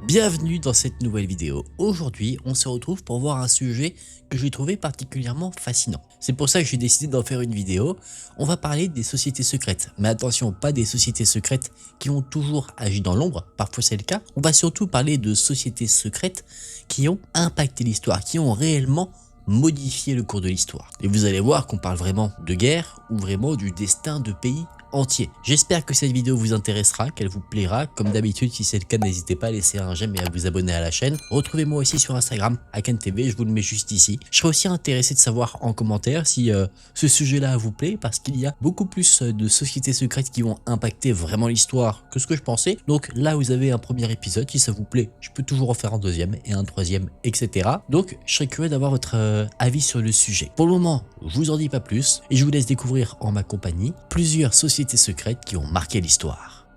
Bienvenue dans cette nouvelle vidéo. Aujourd'hui, on se retrouve pour voir un sujet que j'ai trouvé particulièrement fascinant. C'est pour ça que j'ai décidé d'en faire une vidéo. On va parler des sociétés secrètes. Mais attention, pas des sociétés secrètes qui ont toujours agi dans l'ombre, parfois c'est le cas. On va surtout parler de sociétés secrètes qui ont impacté l'histoire, qui ont réellement modifié le cours de l'histoire. Et vous allez voir qu'on parle vraiment de guerre ou vraiment du destin de pays entier. J'espère que cette vidéo vous intéressera, qu'elle vous plaira. Comme d'habitude, si c'est le cas, n'hésitez pas à laisser un j'aime et à vous abonner à la chaîne. Retrouvez-moi aussi sur Instagram, AkanTV, je vous le mets juste ici. Je serais aussi intéressé de savoir en commentaire si ce sujet-là vous plaît, parce qu'il y a beaucoup plus de sociétés secrètes qui vont impacter vraiment l'histoire que ce que je pensais. Donc là, vous avez un premier épisode. Si ça vous plaît, je peux toujours en faire un deuxième et un troisième, etc. Donc, je serais curieux d'avoir votre avis sur le sujet. Pour le moment, je vous en dis pas plus et je vous laisse découvrir en ma compagnie plusieurs sociétés secrètes qui ont marqué l'histoire.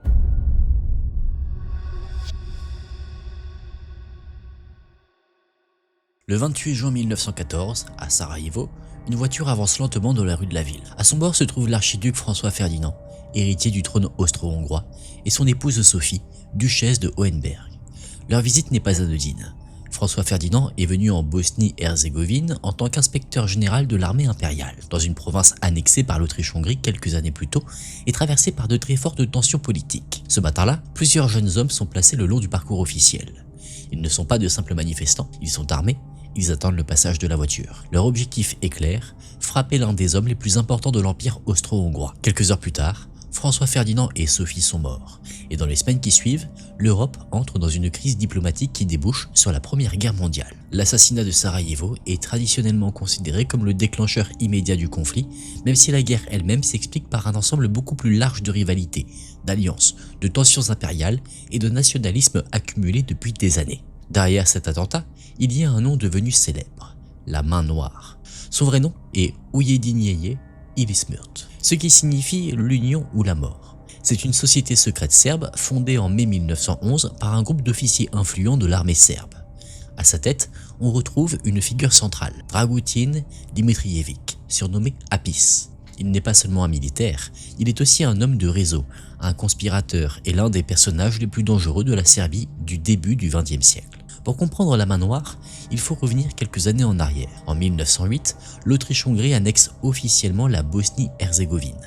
Le 28 juin 1914, à Sarajevo, une voiture avance lentement dans la rue de la ville. À son bord se trouve l'archiduc François Ferdinand, héritier du trône austro-hongrois, et son épouse Sophie, duchesse de Hohenberg. Leur visite n'est pas anodine. François Ferdinand est venu en Bosnie-Herzégovine en tant qu'inspecteur général de l'armée impériale, dans une province annexée par l'Autriche-Hongrie quelques années plus tôt et traversée par de très fortes tensions politiques. Ce matin-là, plusieurs jeunes hommes sont placés le long du parcours officiel. Ils ne sont pas de simples manifestants, ils sont armés, ils attendent le passage de la voiture. Leur objectif est clair, frapper l'un des hommes les plus importants de l'Empire austro-hongrois. Quelques heures plus tard, François Ferdinand et Sophie sont morts, et dans les semaines qui suivent, l'Europe entre dans une crise diplomatique qui débouche sur la Première Guerre mondiale. L'assassinat de Sarajevo est traditionnellement considéré comme le déclencheur immédiat du conflit, même si la guerre elle-même s'explique par un ensemble beaucoup plus large de rivalités, d'alliances, de tensions impériales et de nationalisme accumulé depuis des années. Derrière cet attentat, il y a un nom devenu célèbre, la Main Noire. Son vrai nom est Ujedinjenje ili smrt, ce qui signifie l'union ou la mort. C'est une société secrète serbe fondée en mai 1911 par un groupe d'officiers influents de l'armée serbe. À sa tête, on retrouve une figure centrale, Dragutin Dimitrijević, surnommé Apis. Il n'est pas seulement un militaire, il est aussi un homme de réseau, un conspirateur et l'un des personnages les plus dangereux de la Serbie du début du XXe siècle. Pour comprendre la Main Noire, il faut revenir quelques années en arrière. En 1908, l'Autriche-Hongrie annexe officiellement la Bosnie-Herzégovine.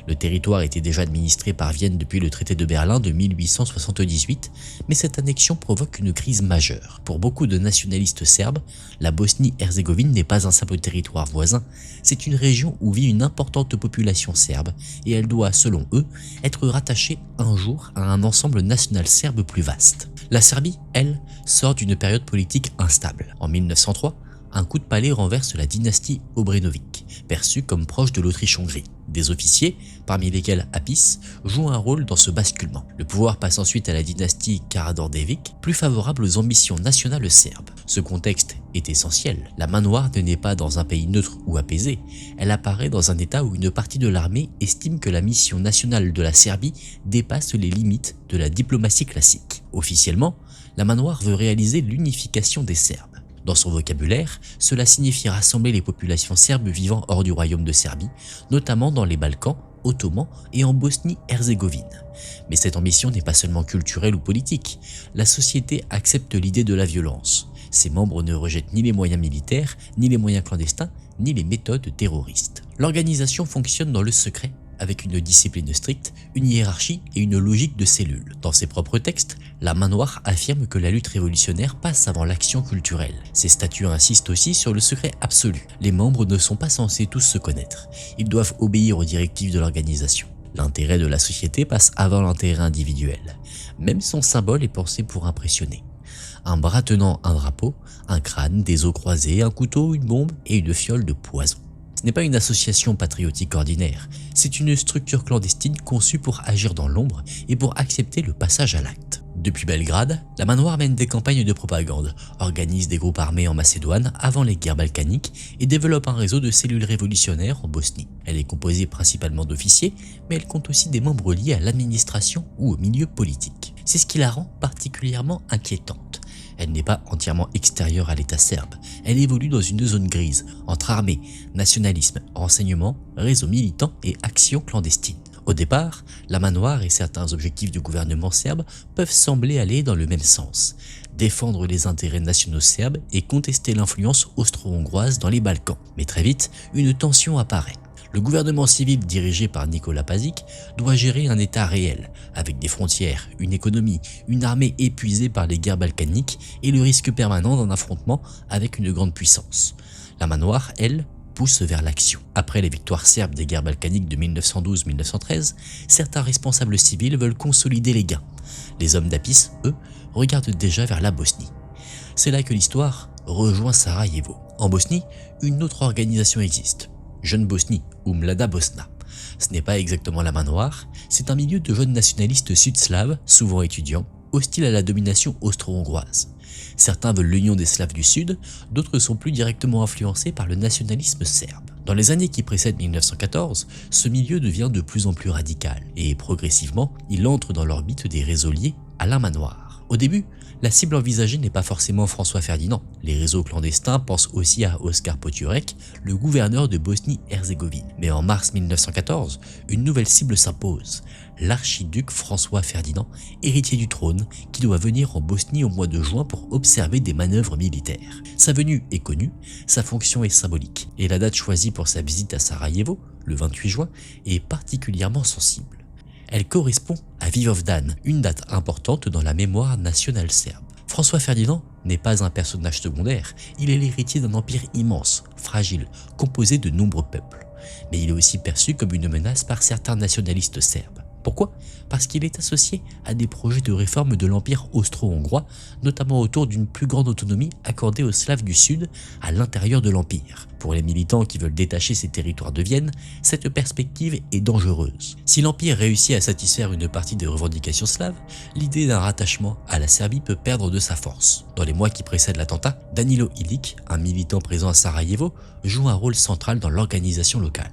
Le territoire était déjà administré par Vienne depuis le traité de Berlin de 1878, mais cette annexion provoque une crise majeure. Pour beaucoup de nationalistes serbes, la Bosnie-Herzégovine n'est pas un simple territoire voisin, c'est une région où vit une importante population serbe et elle doit, selon eux, être rattachée un jour à un ensemble national serbe plus vaste. La Serbie, elle, sort d'une période politique instable. En 1903, un coup de palais renverse la dynastie Obrenović, perçue comme proche de l'Autriche-Hongrie. Des officiers, parmi lesquels Apis, jouent un rôle dans ce basculement. Le pouvoir passe ensuite à la dynastie Karađorđević, plus favorable aux ambitions nationales serbes. Ce contexte est essentiel. La Main Noire ne naît pas dans un pays neutre ou apaisé, elle apparaît dans un état où une partie de l'armée estime que la mission nationale de la Serbie dépasse les limites de la diplomatie classique. Officiellement, la Main Noire veut réaliser l'unification des Serbes. Dans son vocabulaire, cela signifie rassembler les populations serbes vivant hors du royaume de Serbie, notamment dans les Balkans, ottomans et en Bosnie-Herzégovine. Mais cette ambition n'est pas seulement culturelle ou politique, la société accepte l'idée de la violence. Ses membres ne rejettent ni les moyens militaires, ni les moyens clandestins, ni les méthodes terroristes. L'organisation fonctionne dans le secret, avec une discipline stricte, une hiérarchie et une logique de cellules. Dans ses propres textes, la Main Noire affirme que la lutte révolutionnaire passe avant l'action culturelle. Ses statuts insistent aussi sur le secret absolu. Les membres ne sont pas censés tous se connaître. Ils doivent obéir aux directives de l'organisation. L'intérêt de la société passe avant l'intérêt individuel. Même son symbole est pensé pour impressionner. Un bras tenant un drapeau, un crâne, des os croisés, un couteau, une bombe et une fiole de poison. Ce n'est pas une association patriotique ordinaire, c'est une structure clandestine conçue pour agir dans l'ombre et pour accepter le passage à l'acte. Depuis Belgrade, la Main Noire mène des campagnes de propagande, organise des groupes armés en Macédoine avant les guerres balkaniques et développe un réseau de cellules révolutionnaires en Bosnie. Elle est composée principalement d'officiers, mais elle compte aussi des membres liés à l'administration ou au milieu politique. C'est ce qui la rend particulièrement inquiétante. Elle n'est pas entièrement extérieure à l'État serbe, elle évolue dans une zone grise, entre armée, nationalisme, renseignement, réseau militant et action clandestine. Au départ, la main noire et certains objectifs du gouvernement serbe peuvent sembler aller dans le même sens, défendre les intérêts nationaux serbes et contester l'influence austro-hongroise dans les Balkans. Mais très vite, une tension apparaît. Le gouvernement civil dirigé par Nikola Pašić doit gérer un État réel, avec des frontières, une économie, une armée épuisée par les guerres balkaniques et le risque permanent d'un affrontement avec une grande puissance. La main noire, elle, pousse vers l'action. Après les victoires serbes des guerres balkaniques de 1912-1913, certains responsables civils veulent consolider les gains. Les hommes d'Apis, eux, regardent déjà vers la Bosnie. C'est là que l'histoire rejoint Sarajevo. En Bosnie, une autre organisation existe. Jeune Bosnie ou Mlada Bosna. Ce n'est pas exactement la main noire, c'est un milieu de jeunes nationalistes sud-slaves, souvent étudiants, hostiles à la domination austro-hongroise. Certains veulent l'union des Slaves du Sud, d'autres sont plus directement influencés par le nationalisme serbe. Dans les années qui précèdent 1914, ce milieu devient de plus en plus radical et progressivement, il entre dans l'orbite des réseaux liés à la main noire. Au début, la cible envisagée n'est pas forcément François Ferdinand. Les réseaux clandestins pensent aussi à Oskar Poturek, le gouverneur de Bosnie-Herzégovine. Mais en mars 1914, une nouvelle cible s'impose, l'archiduc François Ferdinand, héritier du trône, qui doit venir en Bosnie au mois de juin pour observer des manœuvres militaires. Sa venue est connue, sa fonction est symbolique, et la date choisie pour sa visite à Sarajevo, le 28 juin, est particulièrement sensible. Elle correspond à Vidovdan, une date importante dans la mémoire nationale serbe. François Ferdinand n'est pas un personnage secondaire, il est l'héritier d'un empire immense, fragile, composé de nombreux peuples. Mais il est aussi perçu comme une menace par certains nationalistes serbes. Pourquoi? Parce qu'il est associé à des projets de réforme de l'empire austro-hongrois, notamment autour d'une plus grande autonomie accordée aux Slaves du Sud à l'intérieur de l'empire. Pour les militants qui veulent détacher ces territoires de Vienne, cette perspective est dangereuse. Si l'empire réussit à satisfaire une partie des revendications slaves, l'idée d'un rattachement à la Serbie peut perdre de sa force. Dans les mois qui précèdent l'attentat, Danilo Ilić, un militant présent à Sarajevo, joue un rôle central dans l'organisation locale.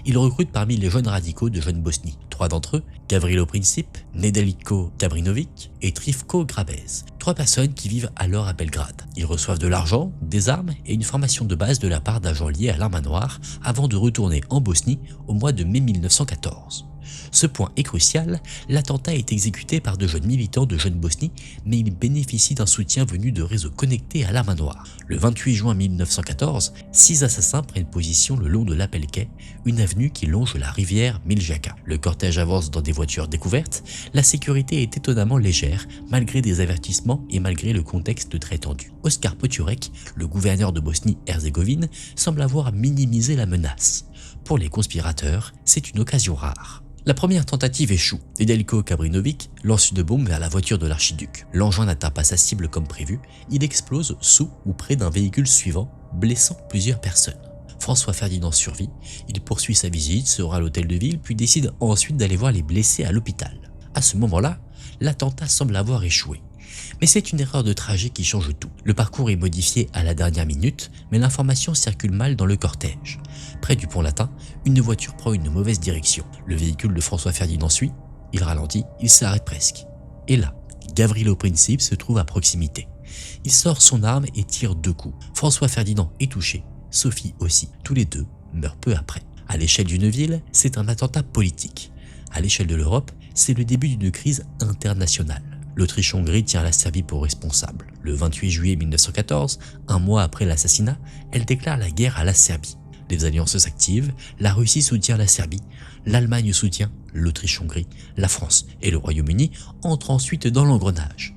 Il recrute parmi les jeunes radicaux de Jeune Bosnie. 3 d'entre eux, Gavrilo Princip, Nedeljko Kabrinović et Trifko Grabez. 3 personnes qui vivent alors à Belgrade. Ils reçoivent de l'argent, des armes et une formation de base de la part d'agents liés à la main noire avant de retourner en Bosnie au mois de mai 1914. Ce point est crucial, l'attentat est exécuté par de jeunes militants de Jeune Bosnie, mais il bénéficie d'un soutien venu de réseaux connectés à la main noire. Le 28 juin 1914, 6 assassins prennent position le long de l'Apelke, une avenue qui longe la rivière Miljacka. Le cortège avance dans des voitures découvertes, la sécurité est étonnamment légère, malgré des avertissements et malgré le contexte très tendu. Oskar Poturek, le gouverneur de Bosnie-Herzégovine, semble avoir minimisé la menace. Pour les conspirateurs, c'est une occasion rare. La première tentative échoue. Nedeljko Kabrinović lance une bombe vers la voiture de l'archiduc. L'engin n'atteint pas sa cible comme prévu, il explose sous ou près d'un véhicule suivant, blessant plusieurs personnes. François Ferdinand survit, il poursuit sa visite, se rend à l'hôtel de ville, puis décide ensuite d'aller voir les blessés à l'hôpital. À ce moment-là, l'attentat semble avoir échoué. Mais c'est une erreur de trajet qui change tout. Le parcours est modifié à la dernière minute, mais l'information circule mal dans le cortège. Près du pont latin, une voiture prend une mauvaise direction. Le véhicule de François Ferdinand suit, il ralentit, il s'arrête presque. Et là, Gavrilo Princip se trouve à proximité. Il sort son arme et tire 2 coups. François Ferdinand est touché, Sophie aussi. Tous les deux meurent peu après. À l'échelle d'une ville, c'est un attentat politique. À l'échelle de l'Europe, c'est le début d'une crise internationale. L'Autriche-Hongrie tient la Serbie pour responsable. Le 28 juillet 1914, un mois après l'assassinat, elle déclare la guerre à la Serbie. Les alliances s'activent, la Russie soutient la Serbie, l'Allemagne soutient l'Autriche-Hongrie, la France et le Royaume-Uni entrent ensuite dans l'engrenage.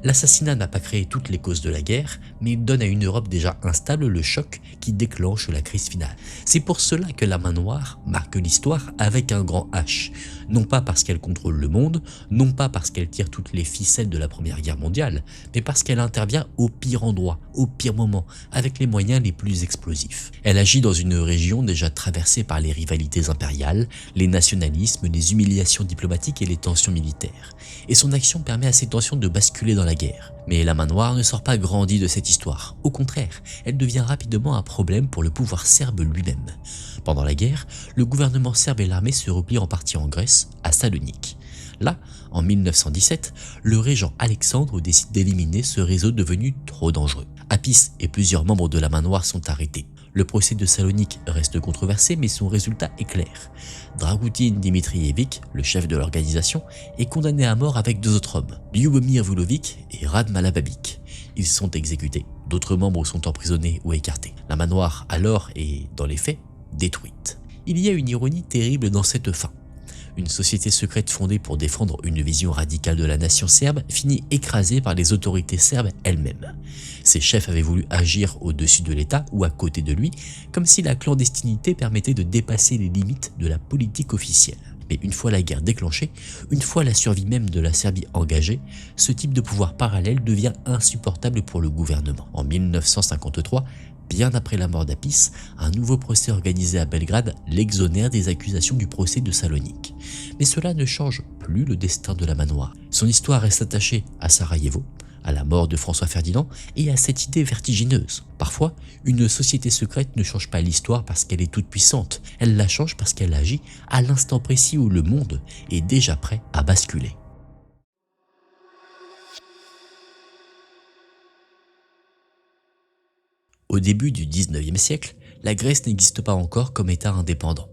L'assassinat n'a pas créé toutes les causes de la guerre, mais il donne à une Europe déjà instable le choc qui déclenche la crise finale. C'est pour cela que la main noire marque l'histoire avec un grand H. Non pas parce qu'elle contrôle le monde, non pas parce qu'elle tire toutes les ficelles de la Première Guerre mondiale, mais parce qu'elle intervient au pire endroit, au pire moment, avec les moyens les plus explosifs. Elle agit dans une région déjà traversée par les rivalités impériales, les nationalismes, les humiliations diplomatiques et les tensions militaires. Et son action permet à ces tensions de basculer dans la guerre. Mais la main noire ne sort pas grandie de cette histoire. Au contraire, elle devient rapidement un problème pour le pouvoir serbe lui-même. Pendant la guerre, le gouvernement serbe et l'armée se replient en partie en Grèce, à Salonique. Là, En 1917, le régent Alexandre décide d'éliminer ce réseau devenu trop dangereux. Apis et plusieurs membres de la Main Noire sont arrêtés. Le procès de Salonique reste controversé, mais son résultat est clair. Dragutin Dimitrievitch, le chef de l'organisation, est condamné à mort avec 2 autres hommes, Lyubomir Vulovic et Rad Malababic. Ils sont exécutés. D'autres membres sont emprisonnés ou écartés. La Main Noire, alors, est, dans les faits, détruite. Il y a une ironie terrible dans cette fin. Une société secrète fondée pour défendre une vision radicale de la nation serbe finit écrasée par les autorités serbes elles-mêmes. Ses chefs avaient voulu agir au-dessus de l'État ou à côté de lui, comme si la clandestinité permettait de dépasser les limites de la politique officielle. Mais une fois la guerre déclenchée, une fois la survie même de la Serbie engagée, ce type de pouvoir parallèle devient insupportable pour le gouvernement. En 1953, bien après la mort d'Apis, un nouveau procès organisé à Belgrade l'exonère des accusations du procès de Salonique. Mais cela ne change plus le destin de la Main Noire. Son histoire reste attachée à Sarajevo, à la mort de François Ferdinand et à cette idée vertigineuse. Parfois, une société secrète ne change pas l'histoire parce qu'elle est toute puissante, elle la change parce qu'elle agit à l'instant précis où le monde est déjà prêt à basculer. Au début du XIXe siècle, la Grèce n'existe pas encore comme État indépendant.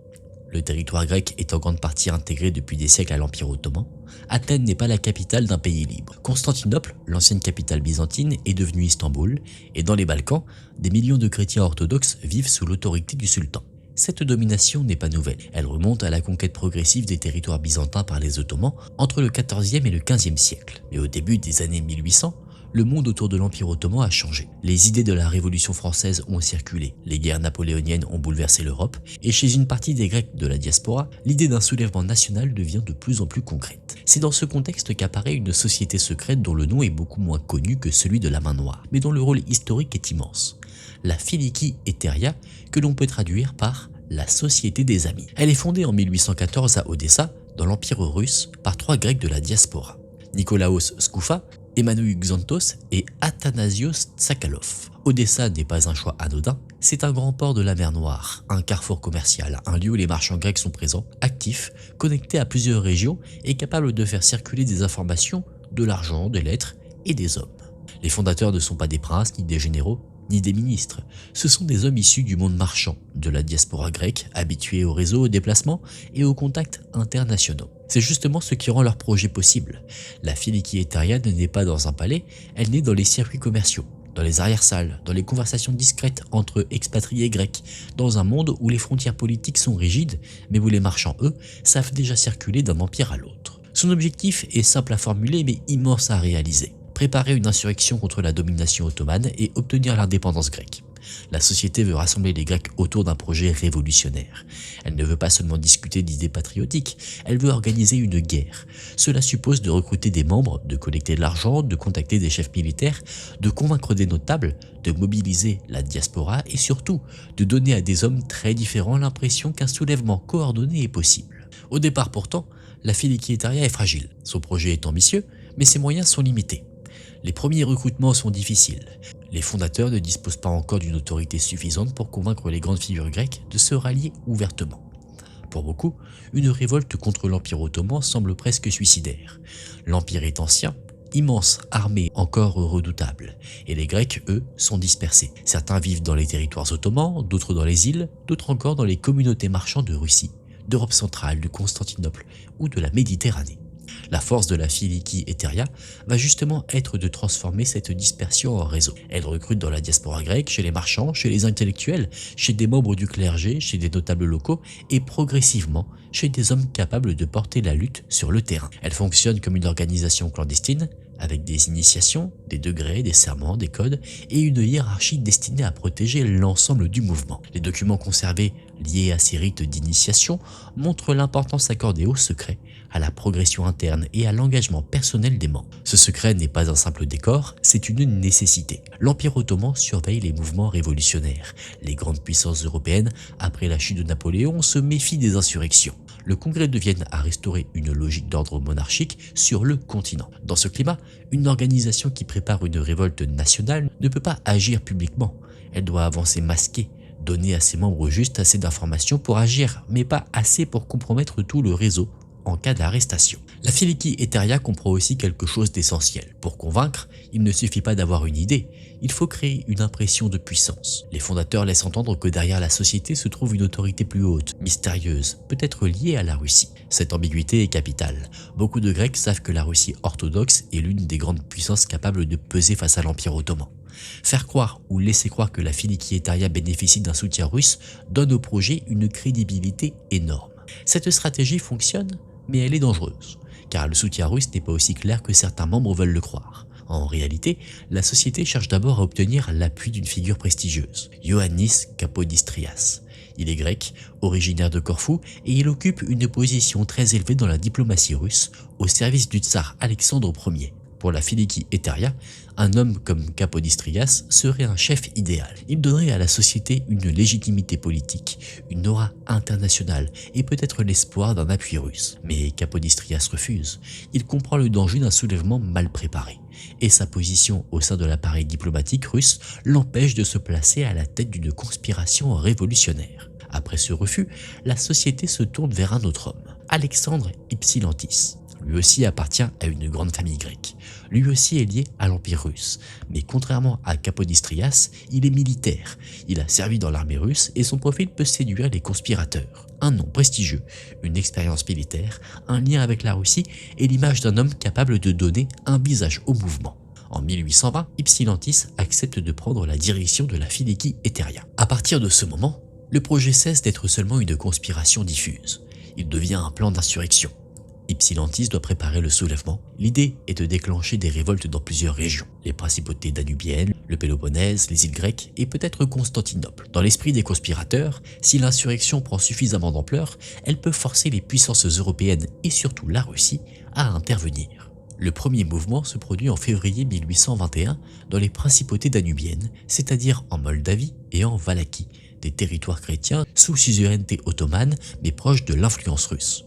Le territoire grec est en grande partie intégré depuis des siècles à l'Empire ottoman. Athènes n'est pas la capitale d'un pays libre. Constantinople, l'ancienne capitale byzantine, est devenue Istanbul, et dans les Balkans, des millions de chrétiens orthodoxes vivent sous l'autorité du sultan. Cette domination n'est pas nouvelle, elle remonte à la conquête progressive des territoires byzantins par les Ottomans entre le XIVe et le XVe siècle. Mais au début des années 1800, le monde autour de l'Empire ottoman a changé. Les idées de la Révolution française ont circulé, les guerres napoléoniennes ont bouleversé l'Europe, et chez une partie des Grecs de la diaspora, l'idée d'un soulèvement national devient de plus en plus concrète. C'est dans ce contexte qu'apparaît une société secrète dont le nom est beaucoup moins connu que celui de la Main Noire, mais dont le rôle historique est immense. La Philiki Eteria, que l'on peut traduire par la Société des Amis. Elle est fondée en 1814 à Odessa, dans l'Empire russe, par 3 Grecs de la diaspora. Nikolaos Skoufa, Emmanuel Xanthos et Athanasios Tsakalov. Odessa n'est pas un choix anodin, c'est un grand port de la mer Noire, un carrefour commercial, un lieu où les marchands grecs sont présents, actifs, connectés à plusieurs régions et capables de faire circuler des informations, de l'argent, des lettres et des hommes. Les fondateurs ne sont pas des princes ni des généraux, ni des ministres. Ce sont des hommes issus du monde marchand, de la diaspora grecque, habitués au réseau, aux déplacements et aux contacts internationaux. C'est justement ce qui rend leur projet possible. La Philiki Eteria ne naît pas dans un palais, elle naît dans les circuits commerciaux, dans les arrière-salles, dans les conversations discrètes entre expatriés grecs, dans un monde où les frontières politiques sont rigides, mais où les marchands, eux, savent déjà circuler d'un empire à l'autre. Son objectif est simple à formuler mais immense à réaliser. Préparer une insurrection contre la domination ottomane et obtenir l'indépendance grecque. La société veut rassembler les Grecs autour d'un projet révolutionnaire. Elle ne veut pas seulement discuter d'idées patriotiques, elle veut organiser une guerre. Cela suppose de recruter des membres, de collecter de l'argent, de contacter des chefs militaires, de convaincre des notables, de mobiliser la diaspora et surtout de donner à des hommes très différents l'impression qu'un soulèvement coordonné est possible. Au départ pourtant, la Philiki Eteria est fragile. Son projet est ambitieux, mais ses moyens sont limités. Les premiers recrutements sont difficiles. Les fondateurs ne disposent pas encore d'une autorité suffisante pour convaincre les grandes figures grecques de se rallier ouvertement. Pour beaucoup, une révolte contre l'Empire ottoman semble presque suicidaire. L'Empire est ancien, immense, armé, encore redoutable, et les Grecs, eux, sont dispersés. Certains vivent dans les territoires ottomans, d'autres dans les îles, d'autres encore dans les communautés marchandes de Russie, d'Europe centrale, de Constantinople ou de la Méditerranée. La force de la Philiki Eteria va justement être de transformer cette dispersion en réseau. Elle recrute dans la diaspora grecque, chez les marchands, chez les intellectuels, chez des membres du clergé, chez des notables locaux et progressivement chez des hommes capables de porter la lutte sur le terrain. Elle fonctionne comme une organisation clandestine, avec des initiations, des degrés, des serments, des codes et une hiérarchie destinée à protéger l'ensemble du mouvement. Les documents conservés liés à ces rites d'initiation montrent l'importance accordée au secret, à la progression interne et à l'engagement personnel des membres. Ce secret n'est pas un simple décor, c'est une nécessité. L'Empire ottoman surveille les mouvements révolutionnaires. Les grandes puissances européennes, après la chute de Napoléon, se méfient des insurrections. Le Congrès de Vienne a restauré une logique d'ordre monarchique sur le continent. Dans ce climat, une organisation qui prépare une révolte nationale ne peut pas agir publiquement. Elle doit avancer masquée, donner à ses membres juste assez d'informations pour agir, mais pas assez pour compromettre tout le réseau en cas d'arrestation. La Filiki Eteria comprend aussi quelque chose d'essentiel. Pour convaincre, il ne suffit pas d'avoir une idée, il faut créer une impression de puissance. Les fondateurs laissent entendre que derrière la société se trouve une autorité plus haute, mystérieuse, peut-être liée à la Russie. Cette ambiguïté est capitale. Beaucoup de Grecs savent que la Russie orthodoxe est l'une des grandes puissances capables de peser face à l'Empire ottoman. Faire croire ou laisser croire que la Filiki Eteria bénéficie d'un soutien russe donne au projet une crédibilité énorme. Cette stratégie fonctionne, mais elle est dangereuse, car le soutien russe n'est pas aussi clair que certains membres veulent le croire. En réalité, la société cherche d'abord à obtenir l'appui d'une figure prestigieuse, Ioannis Kapodistrias. Il est grec, originaire de Corfou, et il occupe une position très élevée dans la diplomatie russe, au service du tsar Alexandre Ier. Pour la Filiki Eteria, un homme comme Kapodistrias serait un chef idéal. Il donnerait à la société une légitimité politique, une aura internationale et peut-être l'espoir d'un appui russe. Mais Kapodistrias refuse. Il comprend le danger d'un soulèvement mal préparé. Et sa position au sein de l'appareil diplomatique russe l'empêche de se placer à la tête d'une conspiration révolutionnaire. Après ce refus, la société se tourne vers un autre homme, Alexandre Ypsilantis. Lui aussi appartient à une grande famille grecque. Lui aussi est lié à l'Empire russe. Mais contrairement à Kapodistrias, il est militaire. Il a servi dans l'armée russe et son profil peut séduire les conspirateurs. Un nom prestigieux, une expérience militaire, un lien avec la Russie et l'image d'un homme capable de donner un visage au mouvement. En 1820, Ypsilantis accepte de prendre la direction de la Filiki Eteria. À partir de ce moment, le projet cesse d'être seulement une conspiration diffuse. Il devient un plan d'insurrection. Ypsilantis doit préparer le soulèvement. L'idée est de déclencher des révoltes dans plusieurs régions, les principautés danubiennes, le Péloponnèse, les îles grecques et peut-être Constantinople. Dans l'esprit des conspirateurs, si l'insurrection prend suffisamment d'ampleur, elle peut forcer les puissances européennes et surtout la Russie à intervenir. Le premier mouvement se produit en février 1821 dans les principautés danubiennes, c'est-à-dire en Moldavie et en Valachie, des territoires chrétiens sous suzeraineté ottomane mais proches de l'influence russe.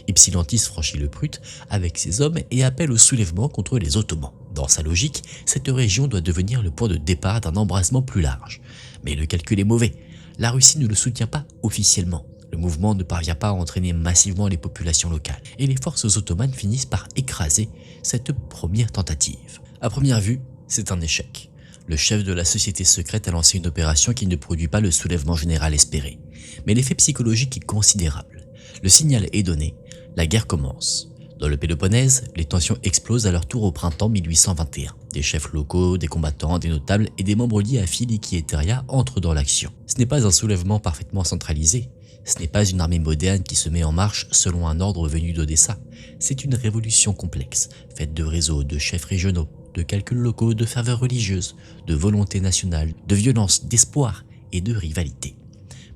Ypsilantis franchit le Prut avec ses hommes et appelle au soulèvement contre les Ottomans. Dans sa logique, cette région doit devenir le point de départ d'un embrasement plus large. Mais le calcul est mauvais. La Russie ne le soutient pas officiellement. Le mouvement ne parvient pas à entraîner massivement les populations locales et les forces ottomanes finissent par écraser cette première tentative. À première vue, c'est un échec. Le chef de la société secrète a lancé une opération qui ne produit pas le soulèvement général espéré. Mais l'effet psychologique est considérable. Le signal est donné, la guerre commence. Dans le Péloponnèse, les tensions explosent à leur tour au printemps 1821. Des chefs locaux, des combattants, des notables et des membres liés à Filiki Eteria entrent dans l'action. Ce n'est pas un soulèvement parfaitement centralisé. Ce n'est pas une armée moderne qui se met en marche selon un ordre venu d'Odessa. C'est une révolution complexe, faite de réseaux, de chefs régionaux, de calculs locaux, de ferveur religieuse, de volonté nationale, de violence, d'espoir et de rivalité.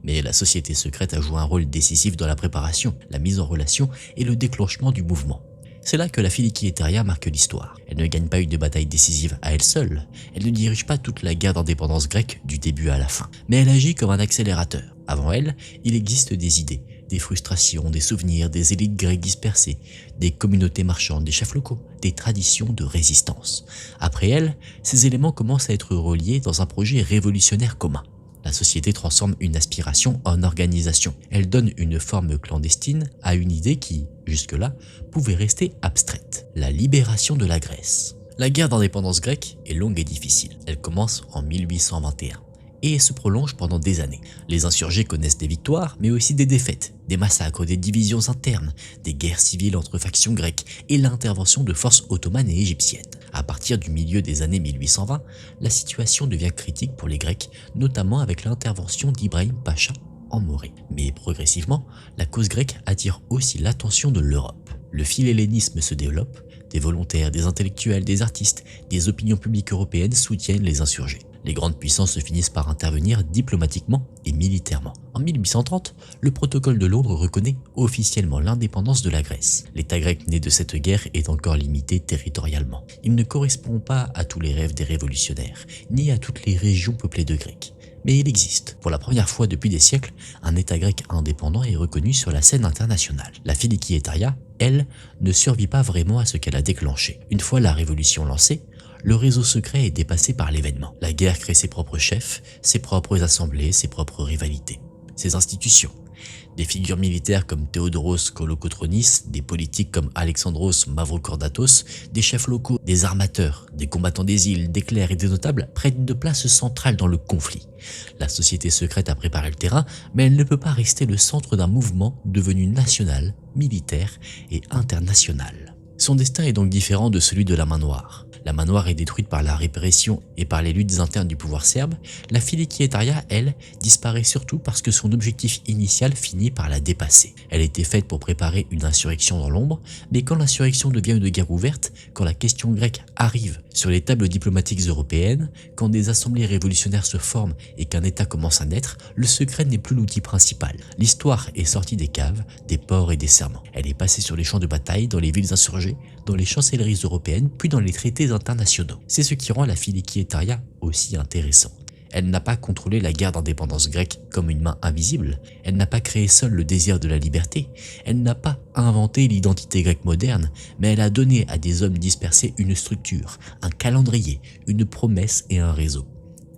Mais la société secrète a joué un rôle décisif dans la préparation, la mise en relation et le déclenchement du mouvement. C'est là que la Filiki Eteria marque l'histoire. Elle ne gagne pas une bataille décisive à elle seule, elle ne dirige pas toute la guerre d'indépendance grecque du début à la fin, mais elle agit comme un accélérateur. Avant elle, il existe des idées, des frustrations, des souvenirs, des élites grecques dispersées, des communautés marchandes, des chefs locaux, des traditions de résistance. Après elle, ces éléments commencent à être reliés dans un projet révolutionnaire commun. La société transforme une aspiration en organisation. Elle donne une forme clandestine à une idée qui, jusque-là, pouvait rester abstraite. La libération de la Grèce. La guerre d'indépendance grecque est longue et difficile. Elle commence en 1821 et se prolonge pendant des années. Les insurgés connaissent des victoires, mais aussi des défaites, des massacres, des divisions internes, des guerres civiles entre factions grecques et l'intervention de forces ottomanes et égyptiennes. À partir du milieu des années 1820, la situation devient critique pour les Grecs, notamment avec l'intervention d'Ibrahim Pacha en Morée. Mais progressivement, la cause grecque attire aussi l'attention de l'Europe. Le philhellénisme se développe, des volontaires, des intellectuels, des artistes, des opinions publiques européennes soutiennent les insurgés. Les grandes puissances finissent par intervenir diplomatiquement et militairement. En 1830, le protocole de Londres reconnaît officiellement l'indépendance de la Grèce. L'État grec né de cette guerre est encore limité territorialement. Il ne correspond pas à tous les rêves des révolutionnaires, ni à toutes les régions peuplées de Grecs. Mais il existe. Pour la première fois depuis des siècles, un État grec indépendant est reconnu sur la scène internationale. La Filiki Eteria, elle, ne survit pas vraiment à ce qu'elle a déclenché. Une fois la révolution lancée, le réseau secret est dépassé par l'événement. La guerre crée ses propres chefs, ses propres assemblées, ses propres rivalités, ses institutions. Des figures militaires comme Théodoros Kolokotronis, des politiques comme Alexandros Mavrokordatos, des chefs locaux, des armateurs, des combattants des îles, des clercs et des notables prennent une place centrale dans le conflit. La société secrète a préparé le terrain, mais elle ne peut pas rester le centre d'un mouvement devenu national, militaire et international. Son destin est donc différent de celui de la Main Noire. La Main Noire est détruite par la répression et par les luttes internes du pouvoir serbe. La Filikietaria, elle, disparaît surtout parce que son objectif initial finit par la dépasser. Elle était faite pour préparer une insurrection dans l'ombre, mais quand l'insurrection devient une guerre ouverte, quand la question grecque arrive sur les tables diplomatiques européennes, quand des assemblées révolutionnaires se forment et qu'un État commence à naître, le secret n'est plus l'outil principal. L'histoire est sortie des caves, des ports et des serments. Elle est passée sur les champs de bataille, dans les villes insurgées, dans les chancelleries européennes, puis dans les traités internationaux. C'est ce qui rend la Filikietaria aussi intéressante. Elle n'a pas contrôlé la guerre d'indépendance grecque comme une main invisible, elle n'a pas créé seule le désir de la liberté, elle n'a pas inventé l'identité grecque moderne, mais elle a donné à des hommes dispersés une structure, un calendrier, une promesse et un réseau.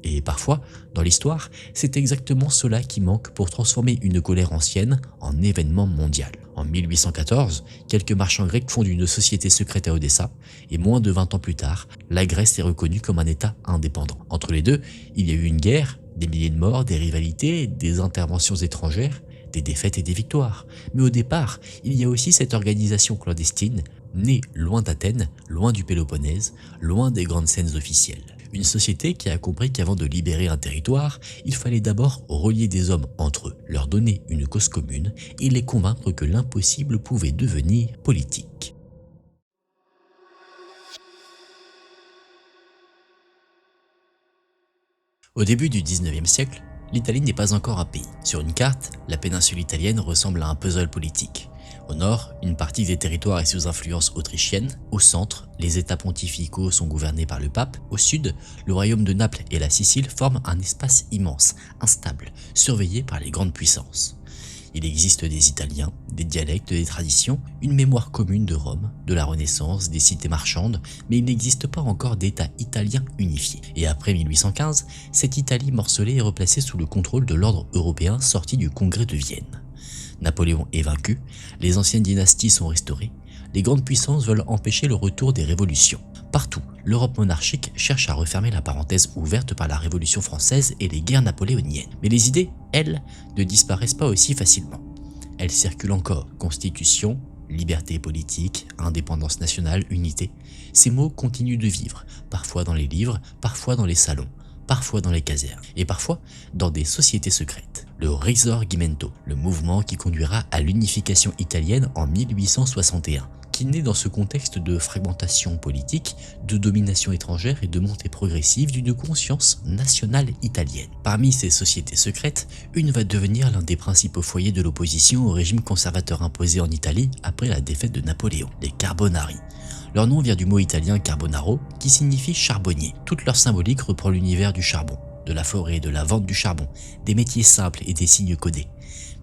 Et parfois, dans l'histoire, c'est exactement cela qui manque pour transformer une colère ancienne en événement mondial. En 1814, quelques marchands grecs fondent une société secrète à Odessa, et moins de 20 ans plus tard, la Grèce est reconnue comme un État indépendant. Entre les deux, il y a eu une guerre, des milliers de morts, des rivalités, des interventions étrangères, des défaites et des victoires. Mais au départ, il y a aussi cette organisation clandestine, née loin d'Athènes, loin du Péloponnèse, loin des grandes scènes officielles. Une société qui a compris qu'avant de libérer un territoire, il fallait d'abord relier des hommes entre eux, leur donner une cause commune et les convaincre que l'impossible pouvait devenir politique. Au début du 19e siècle, l'Italie n'est pas encore un pays. Sur une carte, la péninsule italienne ressemble à un puzzle politique. Au nord, une partie des territoires est sous influence autrichienne. Au centre, les États pontificaux sont gouvernés par le pape. Au sud, le royaume de Naples et la Sicile forment un espace immense, instable, surveillé par les grandes puissances. Il existe des Italiens, des dialectes, des traditions, une mémoire commune de Rome, de la Renaissance, des cités marchandes, mais il n'existe pas encore d'État italien unifié. Et après 1815, cette Italie morcelée est replacée sous le contrôle de l'ordre européen sorti du Congrès de Vienne. Napoléon est vaincu, les anciennes dynasties sont restaurées, les grandes puissances veulent empêcher le retour des révolutions. Partout, l'Europe monarchique cherche à refermer la parenthèse ouverte par la Révolution française et les guerres napoléoniennes. Mais les idées, elles, ne disparaissent pas aussi facilement. Elles circulent encore. Constitution, liberté politique, indépendance nationale, unité. Ces mots continuent de vivre, parfois dans les livres, parfois dans les salons, parfois dans les casernes, et parfois dans des sociétés secrètes. Le Risorgimento, le mouvement qui conduira à l'unification italienne en 1861, qui naît dans ce contexte de fragmentation politique, de domination étrangère et de montée progressive d'une conscience nationale italienne. Parmi ces sociétés secrètes, une va devenir l'un des principaux foyers de l'opposition au régime conservateur imposé en Italie après la défaite de Napoléon, les Carbonari. Leur nom vient du mot italien carbonaro, qui signifie charbonnier. Toute leur symbolique reprend l'univers du charbon, de la forêt, de la vente du charbon, des métiers simples et des signes codés.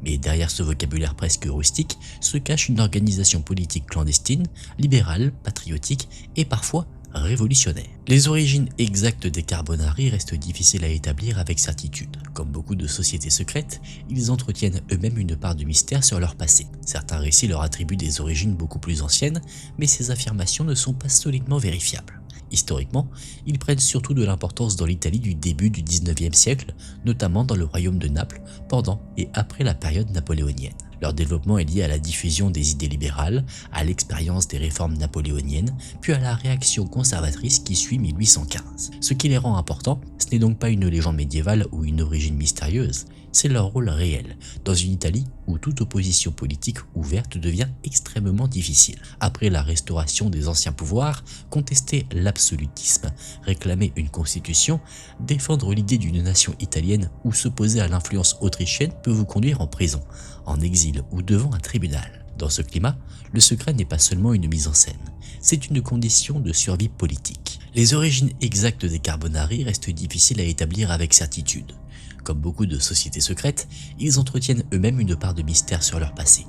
Mais derrière ce vocabulaire presque rustique se cache une organisation politique clandestine, libérale, patriotique et parfois révolutionnaire. Les origines exactes des Carbonari restent difficiles à établir avec certitude. Comme beaucoup de sociétés secrètes, ils entretiennent eux-mêmes une part de mystère sur leur passé. Certains récits leur attribuent des origines beaucoup plus anciennes, mais ces affirmations ne sont pas solidement vérifiables. Historiquement, ils prennent surtout de l'importance dans l'Italie du début du 19e siècle, notamment dans le royaume de Naples, pendant et après la période napoléonienne. Leur développement est lié à la diffusion des idées libérales, à l'expérience des réformes napoléoniennes, puis à la réaction conservatrice qui suit 1815. Ce qui les rend importants, ce n'est donc pas une légende médiévale ou une origine mystérieuse, c'est leur rôle réel, dans une Italie où toute opposition politique ouverte devient extrêmement difficile. Après la restauration des anciens pouvoirs, contester l'absolutisme, réclamer une constitution, défendre l'idée d'une nation italienne ou s'opposer à l'influence autrichienne peut vous conduire en prison, en exil ou devant un tribunal. Dans ce climat, le secret n'est pas seulement une mise en scène, c'est une condition de survie politique. Les origines exactes des Carbonari restent difficiles à établir avec certitude. Comme beaucoup de sociétés secrètes, ils entretiennent eux-mêmes une part de mystère sur leur passé.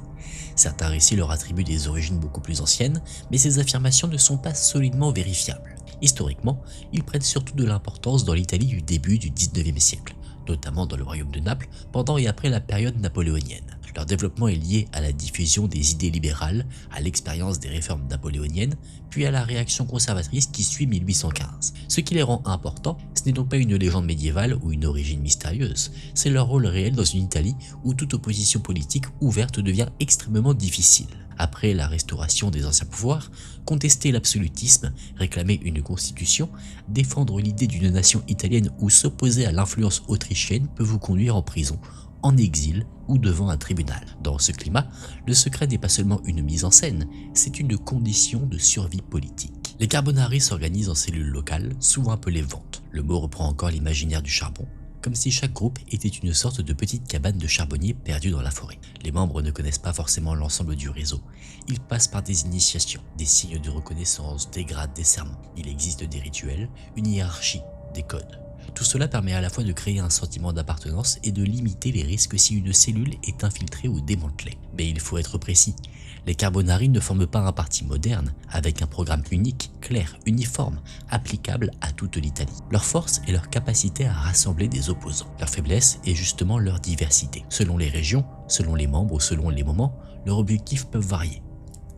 Certains récits leur attribuent des origines beaucoup plus anciennes, mais ces affirmations ne sont pas solidement vérifiables. Historiquement, ils prennent surtout de l'importance dans l'Italie du début du 19e siècle, notamment dans le royaume de Naples, pendant et après la période napoléonienne. Leur développement est lié à la diffusion des idées libérales, à l'expérience des réformes napoléoniennes, puis à la réaction conservatrice qui suit 1815. Ce qui les rend importants, ce n'est donc pas une légende médiévale ou une origine mystérieuse, c'est leur rôle réel dans une Italie où toute opposition politique ouverte devient extrêmement difficile. Après la restauration des anciens pouvoirs, contester l'absolutisme, réclamer une constitution, défendre l'idée d'une nation italienne ou s'opposer à l'influence autrichienne peut vous conduire en prison, en exil ou devant un tribunal. Dans ce climat, le secret n'est pas seulement une mise en scène, c'est une condition de survie politique. Les Carbonari s'organisent en cellules locales, souvent appelées ventes. Le mot reprend encore l'imaginaire du charbon, comme si chaque groupe était une sorte de petite cabane de charbonniers perdue dans la forêt. Les membres ne connaissent pas forcément l'ensemble du réseau. Ils passent par des initiations, des signes de reconnaissance, des grades, des serments. Il existe des rituels, une hiérarchie, des codes. Tout cela permet à la fois de créer un sentiment d'appartenance et de limiter les risques si une cellule est infiltrée ou démantelée. Mais il faut être précis. Les Carbonari ne forment pas un parti moderne, avec un programme unique, clair, uniforme, applicable à toute l'Italie. Leur force est leur capacité à rassembler des opposants. Leur faiblesse est justement leur diversité. Selon les régions, selon les membres ou selon les moments, leurs objectifs peuvent varier.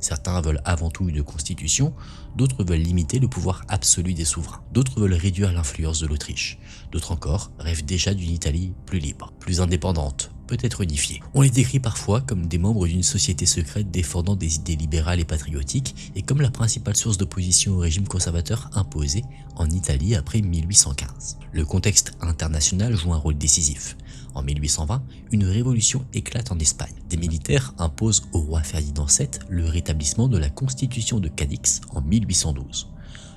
Certains veulent avant tout une constitution, d'autres veulent limiter le pouvoir absolu des souverains, d'autres veulent réduire l'influence de l'Autriche, d'autres encore rêvent déjà d'une Italie plus libre, plus indépendante, peut-être unifiée. On les décrit parfois comme des membres d'une société secrète défendant des idées libérales et patriotiques et comme la principale source d'opposition au régime conservateur imposé en Italie après 1815. Le contexte international joue un rôle décisif. En 1820, une révolution éclate en Espagne. Des militaires imposent au roi Ferdinand VII le rétablissement de la constitution de Cadix en 1812.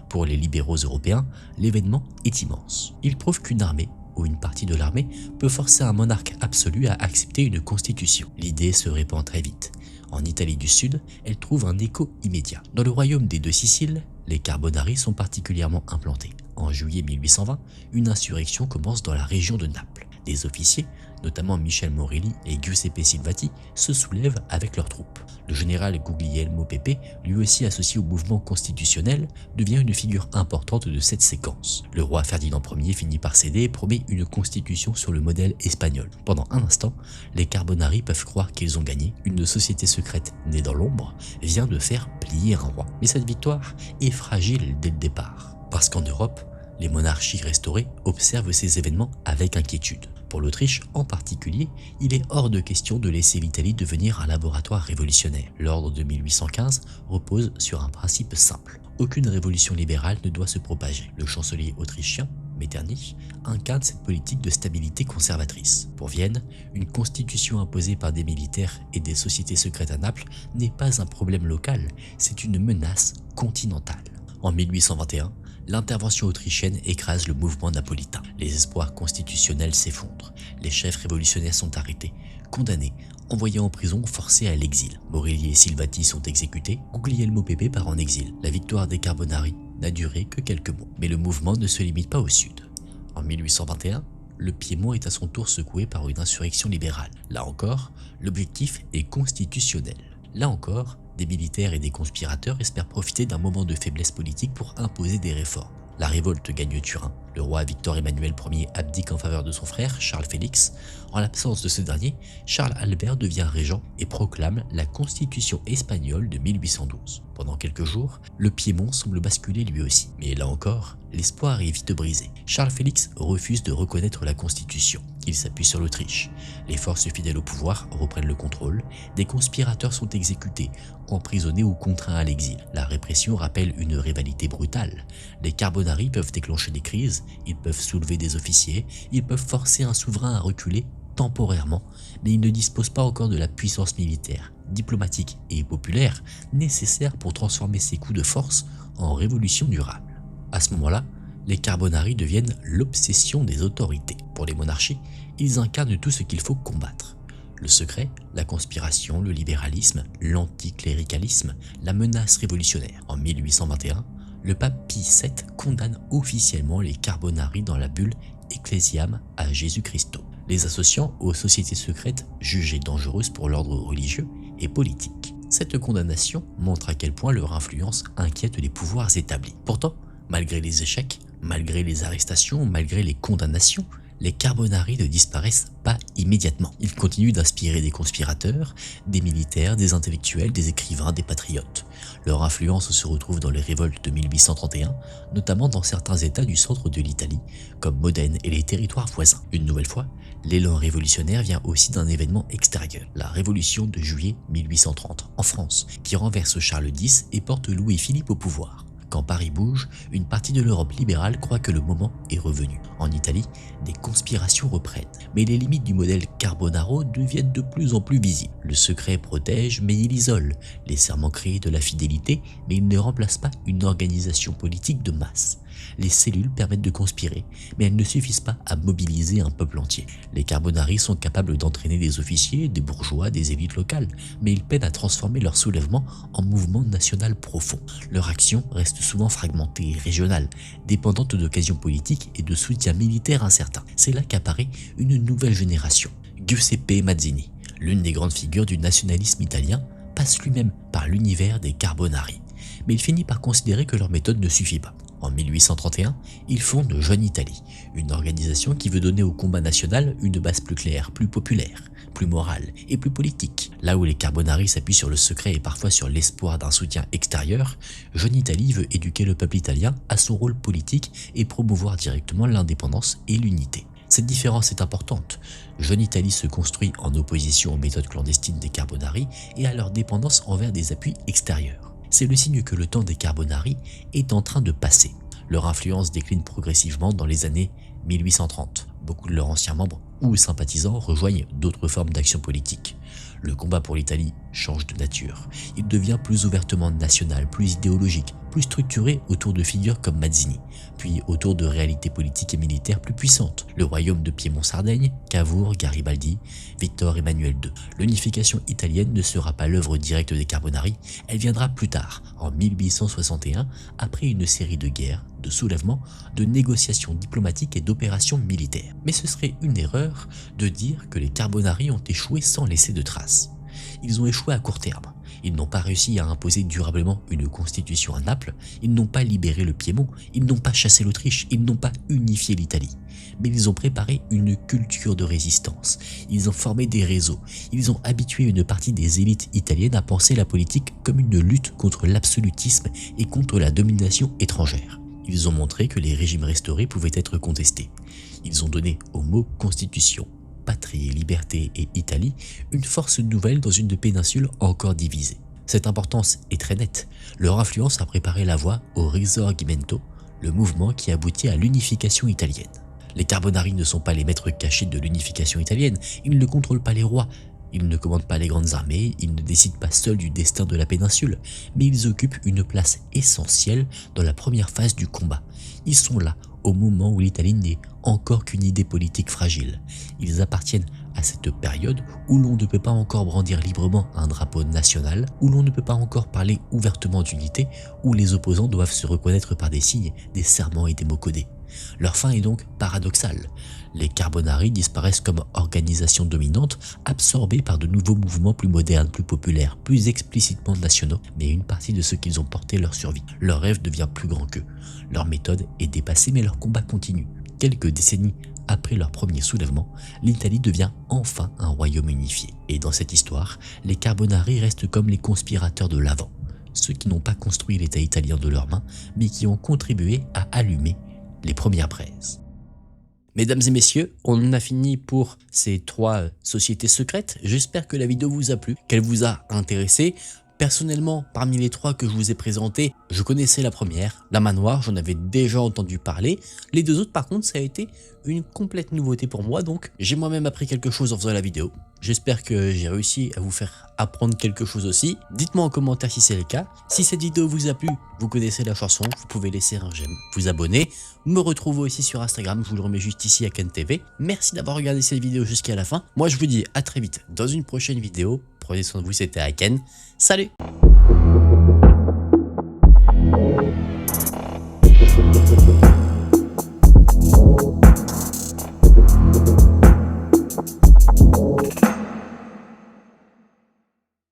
Pour les libéraux européens, l'événement est immense. Il prouve qu'une armée, ou une partie de l'armée, peut forcer un monarque absolu à accepter une constitution. L'idée se répand très vite. En Italie du Sud, elle trouve un écho immédiat. Dans le royaume des deux Siciles, les Carbonari sont particulièrement implantés. En juillet 1820, une insurrection commence dans la région de Naples. Des officiers, notamment Michel Morelli et Giuseppe Silvati, se soulèvent avec leurs troupes. Le général Guglielmo Pepe, lui aussi associé au mouvement constitutionnel, devient une figure importante de cette séquence. Le roi Ferdinand Ier finit par céder et promet une constitution sur le modèle espagnol. Pendant un instant, les Carbonari peuvent croire qu'ils ont gagné. Une société secrète née dans l'ombre vient de faire plier un roi. Mais cette victoire est fragile dès le départ. Parce qu'en Europe, les monarchies restaurées observent ces événements avec inquiétude. Pour l'Autriche en particulier, il est hors de question de laisser l'Italie devenir un laboratoire révolutionnaire. L'ordre de 1815 repose sur un principe simple. Aucune révolution libérale ne doit se propager. Le chancelier autrichien, Metternich, incarne cette politique de stabilité conservatrice. Pour Vienne, une constitution imposée par des militaires et des sociétés secrètes à Naples n'est pas un problème local, c'est une menace continentale. En 1821, l'intervention autrichienne écrase le mouvement napolitain. Les espoirs constitutionnels s'effondrent. Les chefs révolutionnaires sont arrêtés, condamnés, envoyés en prison ou forcés à l'exil. Morelli et Silvati sont exécutés, Guglielmo Pepe part en exil. La victoire des Carbonari n'a duré que quelques mois. Mais le mouvement ne se limite pas au sud. En 1821, le Piémont est à son tour secoué par une insurrection libérale. Là encore, l'objectif est constitutionnel. Là encore, des militaires et des conspirateurs espèrent profiter d'un moment de faiblesse politique pour imposer des réformes. La révolte gagne Turin. Le roi Victor Emmanuel Ier abdique en faveur de son frère, Charles Félix. En l'absence de ce dernier, Charles Albert devient régent et proclame la Constitution espagnole de 1812. Pendant quelques jours, le Piémont semble basculer lui aussi. Mais là encore, l'espoir est vite brisé. Charles Félix refuse de reconnaître la Constitution. Il s'appuie sur l'Autriche. Les forces fidèles au pouvoir reprennent le contrôle. Des conspirateurs sont exécutés, emprisonnés ou contraints à l'exil. La répression rappelle une rivalité brutale. Les Carbonari peuvent déclencher des crises, ils peuvent soulever des officiers, ils peuvent forcer un souverain à reculer temporairement, mais ils ne disposent pas encore de la puissance militaire, diplomatique et populaire nécessaire pour transformer ces coups de force en révolution durable. À ce moment-là, les Carbonari deviennent l'obsession des autorités. Pour les monarchies, ils incarnent tout ce qu'il faut combattre. Le secret, la conspiration, le libéralisme, l'anticléricalisme, la menace révolutionnaire. En 1821, le pape Pie VII condamne officiellement les Carbonari dans la bulle Ecclesiam à Jésus Christo, les associant aux sociétés secrètes jugées dangereuses pour l'ordre religieux et politique. Cette condamnation montre à quel point leur influence inquiète les pouvoirs établis. Pourtant, malgré les échecs, malgré les arrestations, malgré les condamnations, les Carbonari ne disparaissent pas immédiatement. Ils continuent d'inspirer des conspirateurs, des militaires, des intellectuels, des écrivains, des patriotes. Leur influence se retrouve dans les révoltes de 1831, notamment dans certains états du centre de l'Italie, comme Modène et les territoires voisins. Une nouvelle fois, l'élan révolutionnaire vient aussi d'un événement extérieur, la révolution de juillet 1830 en France, qui renverse Charles X et porte Louis-Philippe au pouvoir. Quand Paris bouge, une partie de l'Europe libérale croit que le moment est revenu. En Italie, des conspirations reprennent, mais les limites du modèle Carbonaro deviennent de plus en plus visibles. Le secret protège, mais il isole. Les serments créent de la fidélité, mais ils ne remplacent pas une organisation politique de masse. Les cellules permettent de conspirer, mais elles ne suffisent pas à mobiliser un peuple entier. Les Carbonari sont capables d'entraîner des officiers, des bourgeois, des élites locales, mais ils peinent à transformer leur soulèvement en mouvement national profond. Leur action reste souvent fragmentée et régionale, dépendante d'occasions politiques et de soutien militaire incertain. C'est là qu'apparaît une nouvelle génération. Giuseppe Mazzini, l'une des grandes figures du nationalisme italien, passe lui-même par l'univers des Carbonari. Mais il finit par considérer que leur méthode ne suffit pas. En 1831, il fonde Jeune Italie, une organisation qui veut donner au combat national une base plus claire, plus populaire, plus morale et plus politique. Là où les Carbonari s'appuient sur le secret et parfois sur l'espoir d'un soutien extérieur, Jeune Italie veut éduquer le peuple italien à son rôle politique et promouvoir directement l'indépendance et l'unité. Cette différence est importante. Jeune Italie se construit en opposition aux méthodes clandestines des Carbonari et à leur dépendance envers des appuis extérieurs. C'est le signe que le temps des Carbonari est en train de passer. Leur influence décline progressivement dans les années 1830. Beaucoup de leurs anciens membres ou sympathisants rejoignent d'autres formes d'action politique. Le combat pour l'Italie change de nature. Il devient plus ouvertement national, plus idéologique, plus structuré autour de figures comme Mazzini, puis autour de réalités politiques et militaires plus puissantes. Le royaume de Piémont-Sardaigne, Cavour, Garibaldi, Victor Emmanuel II. L'unification italienne ne sera pas l'œuvre directe des Carbonari, elle viendra plus tard, en 1861, après une série de guerres, de soulèvements, de négociations diplomatiques et d'opérations militaires. Mais ce serait une erreur de dire que les Carbonari ont échoué sans laisser de traces. Ils ont échoué à court terme. Ils n'ont pas réussi à imposer durablement une constitution à Naples, ils n'ont pas libéré le Piémont, ils n'ont pas chassé l'Autriche, ils n'ont pas unifié l'Italie. Mais ils ont préparé une culture de résistance, ils ont formé des réseaux, ils ont habitué une partie des élites italiennes à penser la politique comme une lutte contre l'absolutisme et contre la domination étrangère. Ils ont montré que les régimes restaurés pouvaient être contestés. Ils ont donné au mot constitution, patrie, liberté et Italie une force nouvelle dans une péninsule encore divisée. Cette importance est très nette. Leur influence a préparé la voie au Risorgimento, le mouvement qui aboutit à l'unification italienne. Les Carbonari ne sont pas les maîtres cachés de l'unification italienne, ils ne contrôlent pas les rois, ils ne commandent pas les grandes armées, ils ne décident pas seuls du destin de la péninsule, mais ils occupent une place essentielle dans la première phase du combat. Ils sont là au moment où l'Italie n'est encore qu'une idée politique fragile. Ils appartiennent à cette période où l'on ne peut pas encore brandir librement un drapeau national, où l'on ne peut pas encore parler ouvertement d'unité, où les opposants doivent se reconnaître par des signes, des serments et des mots codés. Leur fin est donc paradoxale. Les Carbonari disparaissent comme organisation dominante, absorbés par de nouveaux mouvements plus modernes, plus populaires, plus explicitement nationaux, mais une partie de ceux qu'ils ont porté leur survie. Leur rêve devient plus grand qu'eux. Leur méthode est dépassée, mais leur combat continue. Quelques décennies après leur premier soulèvement, l'Italie devient enfin un royaume unifié. Et dans cette histoire, les Carbonari restent comme les conspirateurs de l'avant, ceux qui n'ont pas construit l'État italien de leurs mains, mais qui ont contribué à allumer les premières braises. Mesdames et messieurs, on en a fini pour ces 3 sociétés secrètes. J'espère que la vidéo vous a plu, qu'elle vous a intéressé. Personnellement, parmi les 3 que je vous ai présentés, je connaissais la première, la Manoir, j'en avais déjà entendu parler. Les 2 autres par contre, ça a été une complète nouveauté pour moi, donc j'ai moi-même appris quelque chose en faisant la vidéo. J'espère que j'ai réussi à vous faire apprendre quelque chose aussi. Dites-moi en commentaire si c'est le cas. Si cette vidéo vous a plu, vous connaissez la chanson, vous pouvez laisser un j'aime, vous abonner, me retrouver aussi sur Instagram, je vous le remets juste ici à Ken TV. Merci d'avoir regardé cette vidéo jusqu'à la fin. Moi je vous dis à très vite dans une prochaine vidéo. Prenez soin de vous, c'était Ken. Salut!